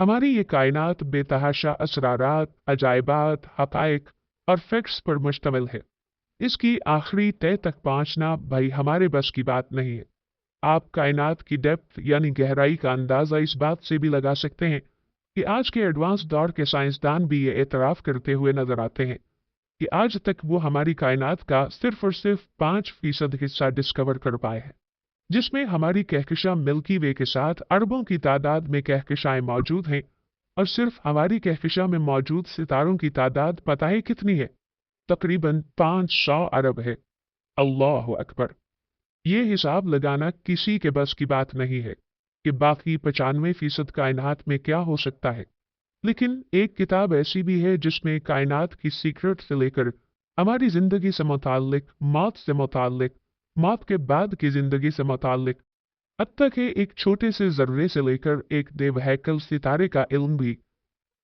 हमारी ये कायनात बेतहाशा असरारात, अजायबात, हकायक और फैक्ट्स पर मुश्तमिल है। इसकी आखिरी तय तक पहुंचना भाई हमारे बस की बात नहीं है। आप कायनात की डेप्थ यानी गहराई का अंदाजा इस बात से भी लगा सकते हैं कि आज के एडवांस दौर के साइंसदान भी ये एतराफ़ करते हुए नजर आते हैं कि आज तक वो हमारी कायनात का सिर्फ और सिर्फ 5% हिस्सा डिस्कवर कर पाए हैं, जिसमें हमारी कहकशां मिल्की वे के साथ अरबों की तादाद में कहकशाएं मौजूद हैं। और सिर्फ हमारी कहकशां में मौजूद सितारों की तादाद पता है कितनी है? तकरीबन 500 अरब है। अल्लाह अकबर। ये हिसाब लगाना किसी के बस की बात नहीं है कि बाकी 95% कायनात में क्या हो सकता है। लेकिन एक किताब ऐसी भी है जिसमें कायनात की सीक्रेट से लेकर हमारी जिंदगी से मुताल्लिक, मौत से मुताल्लिक, मौत के बाद की जिंदगी से मुताल्लिक, हत्ता के एक छोटे से जर्रे से लेकर एक देवहैकल सितारे का इल्म भी,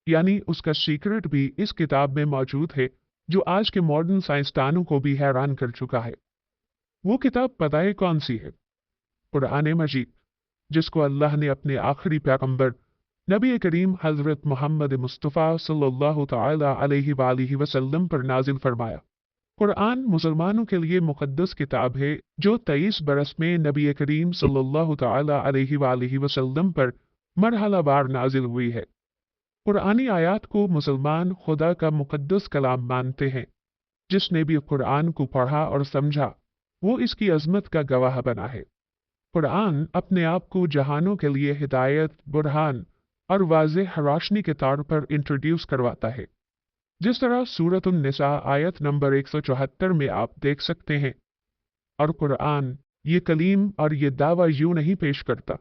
यानी उसका सीक्रेट भी इस किताब में मौजूद है, जो आज के मॉडर्न साइंसदानों को भी हैरान कर चुका है। वो किताब पता है कौन सी है? कुरान मजीद, जिसको अल्लाह ने अपने आखिरी पैगंबर नबी करीम हजरत मोहम्मद मुस्तफ़ा सल्लल्लाहु ताला अलैहि वालिहि वसल्लम पर नाजिल फरमाया। कुरान मुसलमानों के लिए मुक़द्दस किताब है जो 23 बरस में नबी करीम सल्लल्लाहु ताला अलैहि वालिहि वसल्लम पर मरहलावार नाजिल हुई है। कुरानी आयात को मुसलमान खुदा का मुक़द्दस कलाम मानते हैं। जिसने भी कुरान को पढ़ा और समझा वो इसकी अजमत का गवाह बना है। कुरान अपने आप को जहानों के लिए हिदायत, बुरहान और वाज़ेह रोशनी के तौर पर इंट्रोड्यूस करवाता है। जिस तरह सूरत उन-निसा आयत नंबर 174 में आप देख सकते हैं। और कुरान ये कलीम और ये दावा यूं नहीं पेश करता,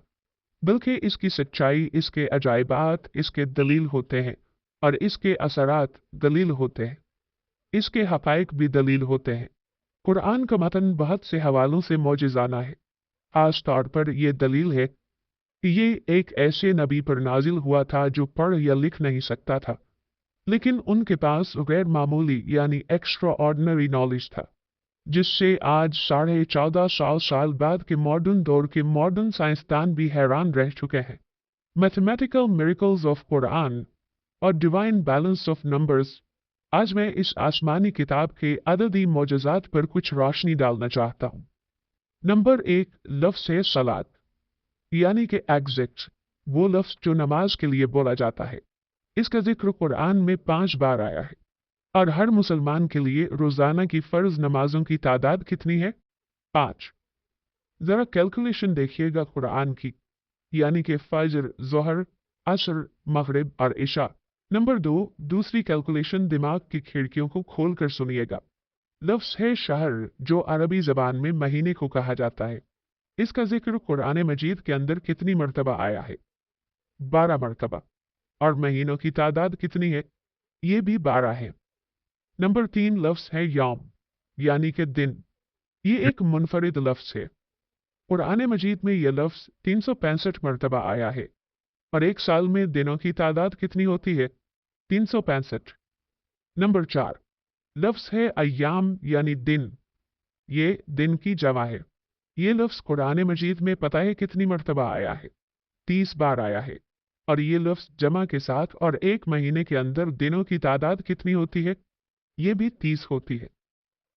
बल्कि इसकी सच्चाई, इसके अजायबात इसके दलील होते हैं और इसके असरात दलील होते हैं। इसके हकायक भी दलील होते हैं। कुरान का मतन बहुत से हवालों से मौजिज़ाना है। खास तौर पर यह दलील है कि ये एक ऐसे नबी पर नाजिल हुआ था जो पढ़ या लिख नहीं सकता था, लेकिन उनके पास गैर मामूली यानी एक्स्ट्रा ऑर्डिनरी नॉलेज था, जिससे आज 1450 साल बाद के मॉडर्न दौर के मॉडर्न साइंसदान भी हैरान रह चुके हैं। मैथमेटिकल मिरेकल्स ऑफ कुरान और डिवाइन बैलेंस ऑफ नंबर्स। आज मैं इस आसमानी किताब के अददी मौजज़ात पर कुछ रोशनी डालना चाहता हूँ। नंबर 1 लफ्ज़ है सलात, यानी कि एग्जैक्ट, वो लफ्ज़ जो नमाज के लिए बोला जाता है। इसका जिक्र कुरान में 5 बार आया है। और हर मुसलमान के लिए रोज़ाना की फ़र्ज नमाजों की तादाद कितनी है? 5। ज़रा कैलकुलेशन देखिएगा कुरान की, यानी कि फजर, ज़ोहर, असर, मगरिब और इशा। नंबर 2 दूसरी कैलकुलेशन दिमाग की खिड़कियों को खोल कर सुनिएगा। लफ्ज़ है शहर, जो अरबी ज़बान में महीने को कहा जाता है। इसका जिक्र कुरान मजीद के अंदर कितनी मरतबा आया है? 12 मरतबा। और महीनों की तादाद कितनी है? ये भी 12 है। नंबर 3 लफ्ज़ है यौम, यानी कि दिन। ये एक मुनफरिद लफ्ज़ है। कुरान मजीद में यह लफ्ज़ 365 मरतबा आया है। और एक साल में दिनों की तादाद कितनी होती है? 365। नंबर 4 लफ्ज़ है अय्याम, यानी दिन। ये दिन की जमा है। ये लफ्ज़ कुरान मजीद में पता है कितनी मरतबा आया है? 30 बार आया है। और ये लफ्ज़ जमा के साथ और एक महीने के अंदर दिनों की तादाद कितनी होती है? ये भी 30 होती है।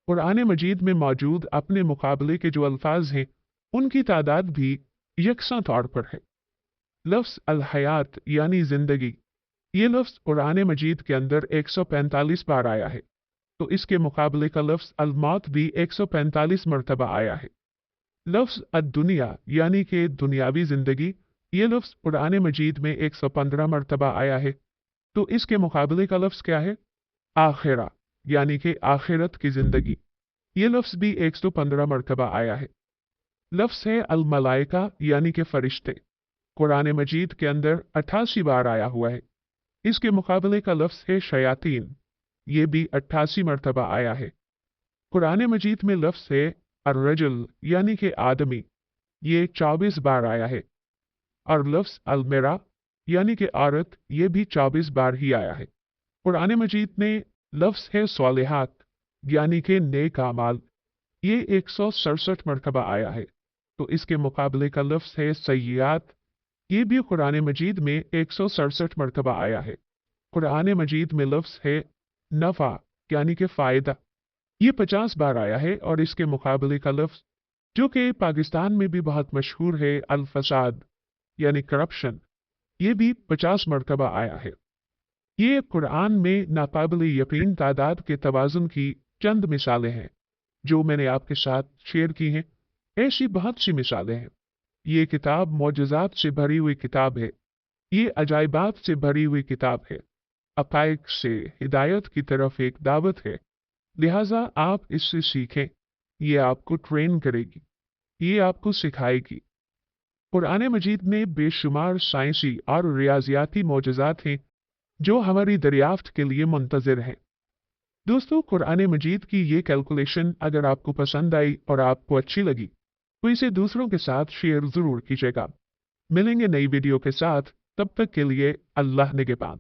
कुरान मजीद में मौजूद अपने मुकाबले के जो अल्फाज हैं उनकी तादाद भी यकसा तौर पर है। लफ्ज़ अल हयात, यानी जिंदगी, ये लफ्ज़ कुरान मजीद के अंदर 145 बार आया है, तो इसके मुकाबले का लफ्ज़ अल मौत भी 145 मरतबा आया है। लफ्ज़ अद-दुनिया, यानी कि दुनियावी जिंदगी, ये लफ्ज़ कुरान मजीद में 115 मरतबा आया है, तो इसके मुकाबले का लफ्ज़ क्या है? आखिरा, यानी कि आखिरत की जिंदगी। ये लफ्ज़ भी 115 मरतबा आया है। लफ्ज़ है अल मलाइका, यानी कि फरिश्ते। कुरान मजीद के अंदर 88 बार आया हुआ है। इसके मुकाबले का लफ्ज़ है शयातीन, ये भी 88 मरतबा आया है। कुरान मजीद में लफ्ज़ है अर्रजुल, यानी कि आदमी, ये 24 बार आया है। और लफ्ज़ अलमेरा, यानी कि औरत, ये भी 24 बार ही आया है। कुरान मजीद में लफ्ज़ है स्वालिहात, यानी कि नेक आमाल, ये 167 मरतबा आया है, तो इसके मुकाबले का लफ्ज़ है सय्यात, ये भी कुरान मजीद में 167 मरतबा आया है। कुरान मजीद में लफ्ज़ है नफ़ा यानी कि फ़ायदा, ये 50 बार आया है। और इसके मुकाबले का लफ्ज़ जो कि पाकिस्तान में भी बहुत मशहूर है, अल-फसाद यानी करप्शन, ये भी 50 मरतबा आया है। ये कुरान में नाकाबिल यकीन तादाद के तवाज़ुन की चंद मिसालें हैं जो मैंने आपके साथ शेयर की हैं। ऐसी बहुत सी मिसालें हैं। ये किताब मौजज़ात से भरी हुई किताब है। ये अजाइबात से भरी हुई किताब है। अकाइक से हिदायत की तरफ एक दावत है। लिहाजा आप इससे सीखें। ये आपको ट्रेन करेगी, ये आपको सिखाएगी। कुरान मजीद में बेशुमार साइंसी और रियाजियाती मौजज़ात हैं जो हमारी दरियाफ्त के लिए मुंतज़िर हैं। दोस्तों, कुरान मजीद की ये कैलकुलेशन अगर आपको पसंद आई और आपको अच्छी लगी तो इसे दूसरों के साथ शेयर ज़रूर कीजिएगा। मिलेंगे नई वीडियो के साथ, तब तक के लिए अल्लाह निगहबान।